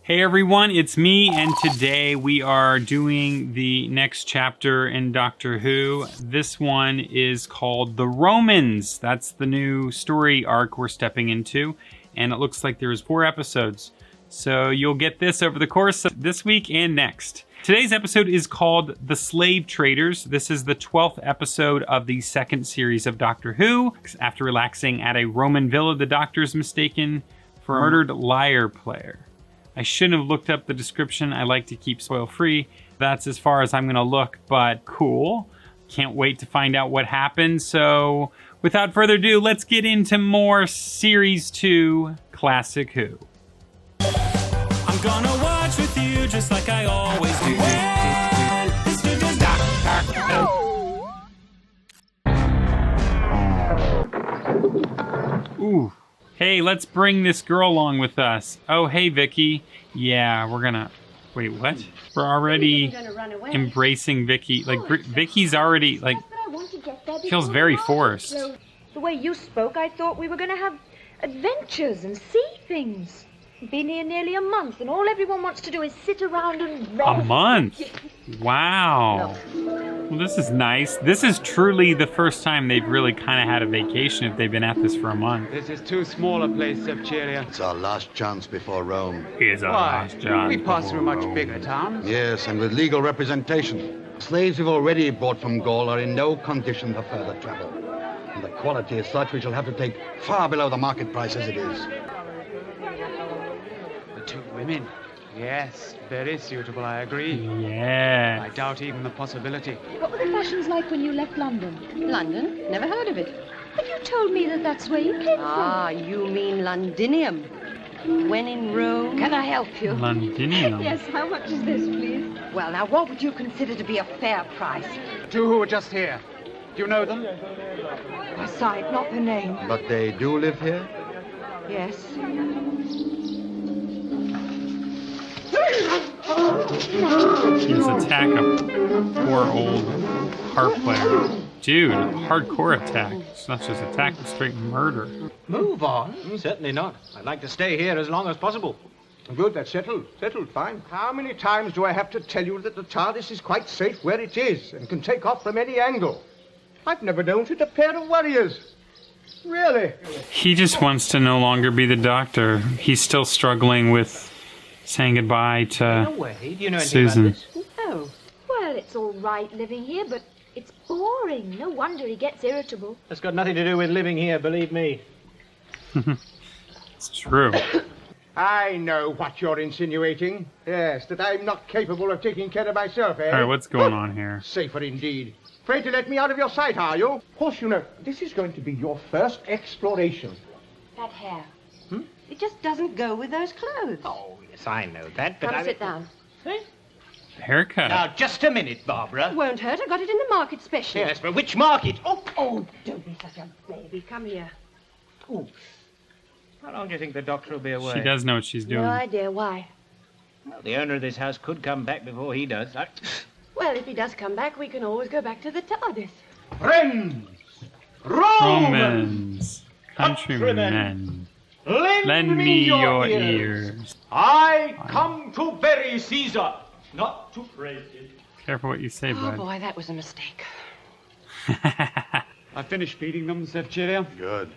Hey everyone, it's me, and today we are doing the next chapter in Doctor Who. This one is called The Romans. That's the new story arc we're stepping into, and it looks like there's 4 episodes. So you'll get this over the course of this week and next. Today's episode is called The Slave Traders. This is the 12th episode of the second series of Doctor Who. After relaxing at a Roman villa, the Doctor is mistaken for a murdered lyre player. I shouldn't have looked up the description. I like to keep spoil-free. That's as far as I'm going to look, but cool. Can't wait to find out what happens. So without further ado, let's get into more Series 2 Classic Who. I'm gonna watch with you just like I always do. Ooh. Hey, let's bring this girl along with us. Oh, hey, Vicky. Yeah, we're gonna... Wait, what? We're already embracing Vicky. Like, Vicky's already, like, feels very forced. The way you spoke, I thought we were gonna have adventures and see things. Been here nearly a month, and all everyone wants to do is sit around and rest. A month? Wow. Well, this is nice. This is truly the first time they've really kind of had a vacation if they've been at this for a month. This is too small a place, Sevcheria. It's our last chance before Rome. Here's our last chance. We pass through much before bigger towns. Yes, and with legal representation. Slaves we've already brought from Gaul are in no condition for further travel. And the quality is such we shall have to take far below the market price as it is. The 2 women. Yes, very suitable, I agree. Yeah. I doubt even the possibility. What were the fashions like when you left London? London? Never heard of it. But you told me that that's where you came Ah, you mean Londinium. When in Rome... from. Can I help you? Londinium. Yes, how much is this, please? Well, now, what would you consider to be a fair price? 2 who were just here. Do you know them? My sight, not the name. But they do live here? Yes. He's attack a poor old harp player. Dude, hardcore attack. It's not just attack, it's straight murder. Move on? Certainly not. I'd like to stay here as long as possible. Good, that's settled. Settled, fine. How many times do I have to tell you that the TARDIS is quite safe where it is and can take off from any angle? I've never known such a pair of warriors. Really? He just wants to no longer be the Doctor. He's still struggling with saying goodbye to No way. Do you know anything Susan. about this? No. Well, it's all right living here, but it's boring. No wonder he gets irritable. That's got nothing to do with living here, believe me. It's true. I know what you're insinuating. Yes, that I'm not capable of taking care of myself, eh? All right, what's going on here? Safer indeed. Afraid to let me out of your sight, are you? Of course, you know, this is going to be your first exploration. That hair. It just doesn't go with those clothes. Oh, yes, I know that, but Come sit down. Haircut. Now, just a minute, Barbara. Won't hurt. I got it in the market special. Yes, but which market? Oh, don't be such a baby. Come here. How long do you think the doctor will be away? She does know what she's doing. No idea why. Well, the owner of this house could come back before he does. Well, if he does come back, we can always go back to the TARDIS. Friends! Romans, countrymen, lend me your ears. I come to bury Caesar, not to praise him. Careful what you say, Oh, bud. boy, that was a mistake. I finished feeding them, Sevcheria. Good.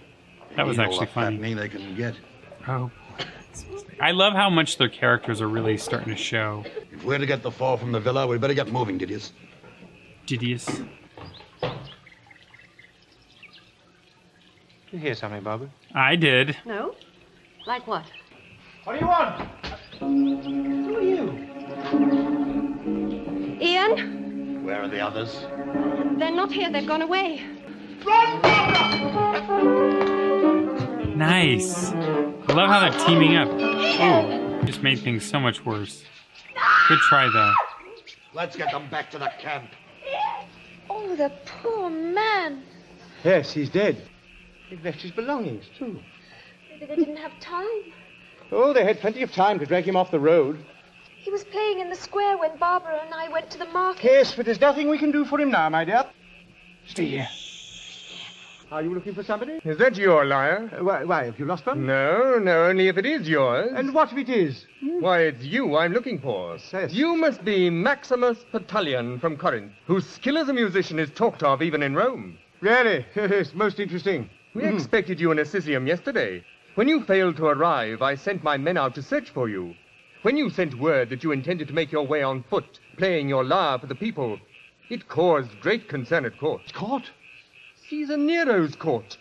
That was Eat all actually the funny. fattening they can get. Oh, I love how much their characters are really starting to show. If we're to get the fall from the villa, we'd better get moving, Didius. Didius. Did you hear something, Barbara? I did. No? Like what? What do you want? Who are you? Ian? Where are the others? They're not here. They've gone away. Nice. I love how they're teaming up. Oh, just made things so much worse. Good try, though. Let's get them back to the camp. Oh, the poor man. Yes, he's dead. He'd left his belongings, too. Maybe they didn't have time. Oh, they had plenty of time to drag him off the road. He was playing in the square when Barbara and I went to the market. Yes, but there's nothing we can do for him now, my dear. Stay here. Are you looking for somebody? Is that your lyre? Why, have you lost one? No, only if it is yours. And what if it is? Why, it's you I'm looking for. Yes. You must be Maximus Patalion from Corinth, whose skill as a musician is talked of even in Rome. Really? It's most interesting. We expected you in Assisium yesterday. When you failed to arrive, I sent my men out to search for you. When you sent word that you intended to make your way on foot, playing your lyre for the people, it caused great concern at court. Court? Caesar Nero's court.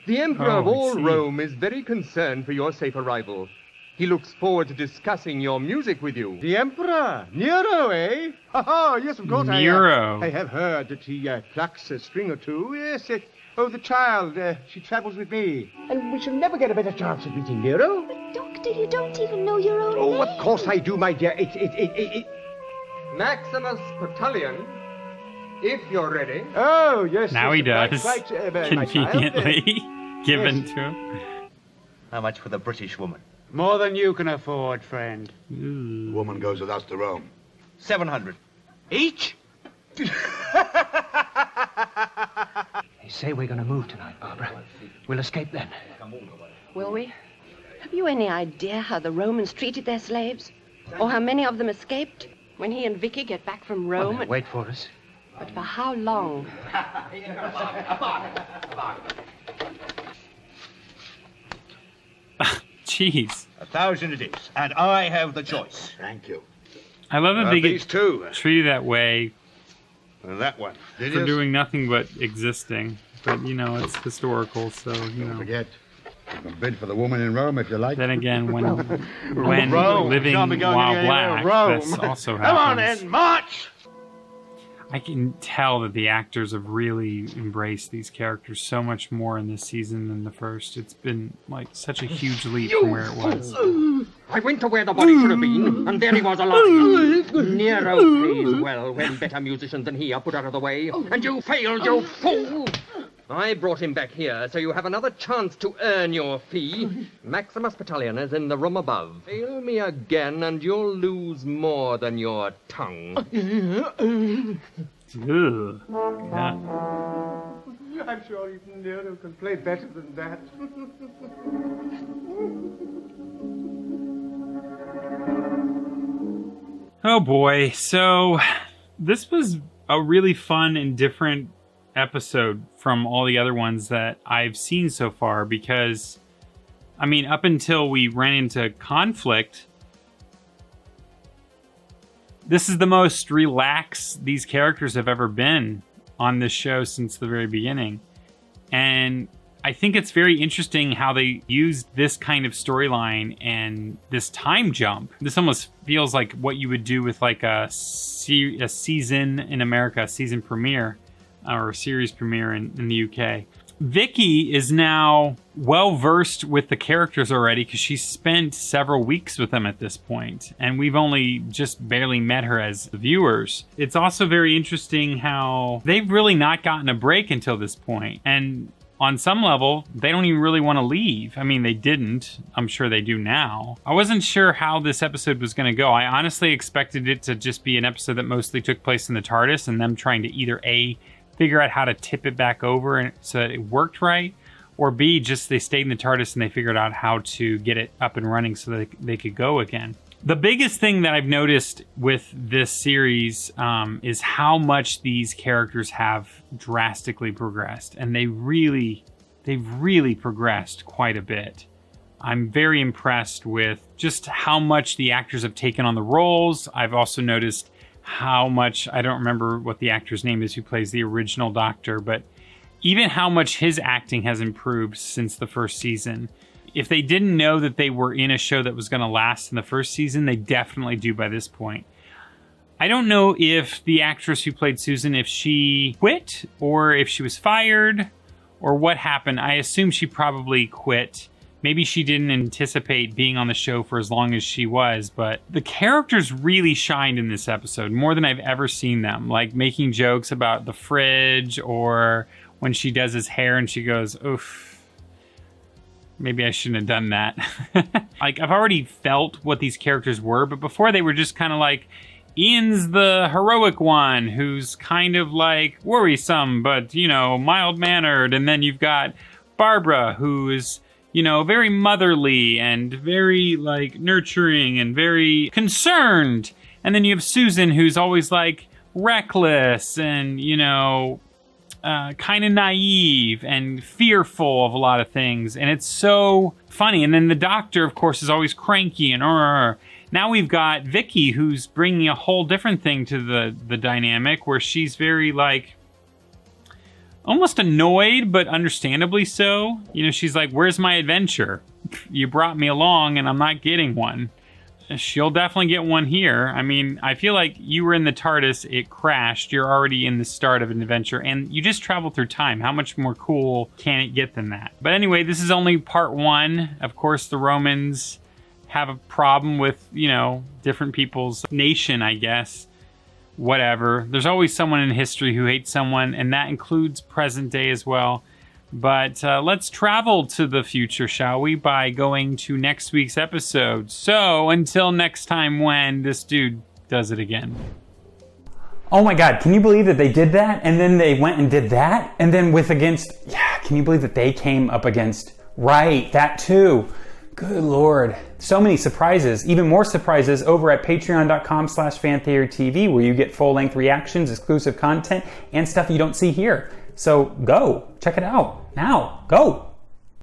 The emperor of all Rome is very concerned for your safe arrival. He looks forward to discussing your music with you. The emperor? Nero, eh? Oh, yes, of course. Nero. I have heard that he plucks a string or two. Yes, the child. She travels with me. And we shall never get a better chance of meeting Nero. But, Doctor, you don't even know your own name. Oh, of course I do, my dear. Maximus Patalion, if you're ready. Oh, yes. Now he does. Quite, Conveniently given to him. How much for the British woman? More than you can afford, friend. The woman goes with us to Rome. 700. Each? They say we're going to move tonight, Barbara. We'll escape then. Will we? Have you any idea how the Romans treated their slaves? Or how many of them escaped when he and Vicky get back from Rome? Well, wait for us. But for how long? Jeez. 1,000 it is, and I have the choice. Thank you. I love that they these get two. treated that way And that one. for doing nothing but existing. But, you know, it's historical, so, you Don't know. forget, you can bid for the woman in Rome if you like. Then again, when Rome. living Shall we go while to black, Rome? this also Come on happens. then, march! I can tell that the actors have really embraced these characters so much more in this season than the first. It's been like such a huge leap from where it was. I went to where the body should have been, and there he was alive. Nero pays well when better musicians than he are put out of the way, and you failed, you fool! I brought him back here, so you have another chance to earn your fee. Maximus Patalion is in the room above. Fail me again, and you'll lose more than your tongue. Ugh. Yeah. I'm sure even Nero can play better than that. Oh boy, so this was a really fun and different episode from all the other ones that I've seen so far because, I mean, up until we ran into conflict, this is the most relaxed these characters have ever been on this show since the very beginning. And I think it's very interesting how they used this kind of storyline and this time jump. This almost feels like what you would do with like a season in America, a season premiere or a series premiere in the UK. Vicky is now well versed with the characters already because she's spent several weeks with them at this point, and we've only just barely met her as viewers. It's also very interesting how they've really not gotten a break until this point, and on some level, they don't even really want to leave. I mean, they didn't. I'm sure they do now. I wasn't sure how this episode was going to go. I honestly expected it to just be an episode that mostly took place in the TARDIS and them trying to either A, figure out how to tip it back over and so that it worked right, or B, just they stayed in the TARDIS and they figured out how to get it up and running so that they could go again. The biggest thing that I've noticed with this series is how much these characters have drastically progressed, and they've really progressed quite a bit. I'm very impressed with just how much the actors have taken on the roles. I've also noticed how much, I don't remember what the actor's name is who plays the original Doctor, but even how much his acting has improved since the first season. If they didn't know that they were in a show that was going to last in the first season, they definitely do by this point. I don't know if the actress who played Susan, if she quit or if she was fired or what happened. I assume she probably quit. Maybe she didn't anticipate being on the show for as long as she was, but the characters really shined in this episode, more than I've ever seen them. Like making jokes about the fridge, or when she does his hair and she goes, oof, maybe I shouldn't have done that. Like, I've already felt what these characters were, but before they were just kind of like, Ian's the heroic one who's kind of like worrisome, but, you know, mild-mannered. And then you've got Barbara, who is, you know, very motherly and very, like, nurturing and very concerned. And then you have Susan, who's always, like, reckless and, you know, kind of naive and fearful of a lot of things. And it's so funny. And then the doctor, of course, is always cranky and Now we've got Vicky, who's bringing a whole different thing to the dynamic, where she's very, like, almost annoyed, but understandably so. You know, she's like, where's my adventure? You brought me along and I'm not getting one. She'll definitely get one here. I mean, I feel like you were in the TARDIS, it crashed, you're already in the start of an adventure, and you just traveled through time. How much more cool can it get than that? But anyway, this is only part 1. Of course, the Romans have a problem with, you know, different people's nation, I guess. Whatever. There's always someone in history who hates someone, and that includes present day as well. But let's travel to the future, shall we, by going to next week's episode. So, until next time when this dude does it again. Oh my God, can you believe that they did that? And then they went and did that? And then can you believe that they came up against, right, that too. Good Lord. So many surprises, even more surprises over at patreon.com/fantheorytv, where you get full-length reactions, exclusive content, and stuff you don't see here. So go, check it out now, go.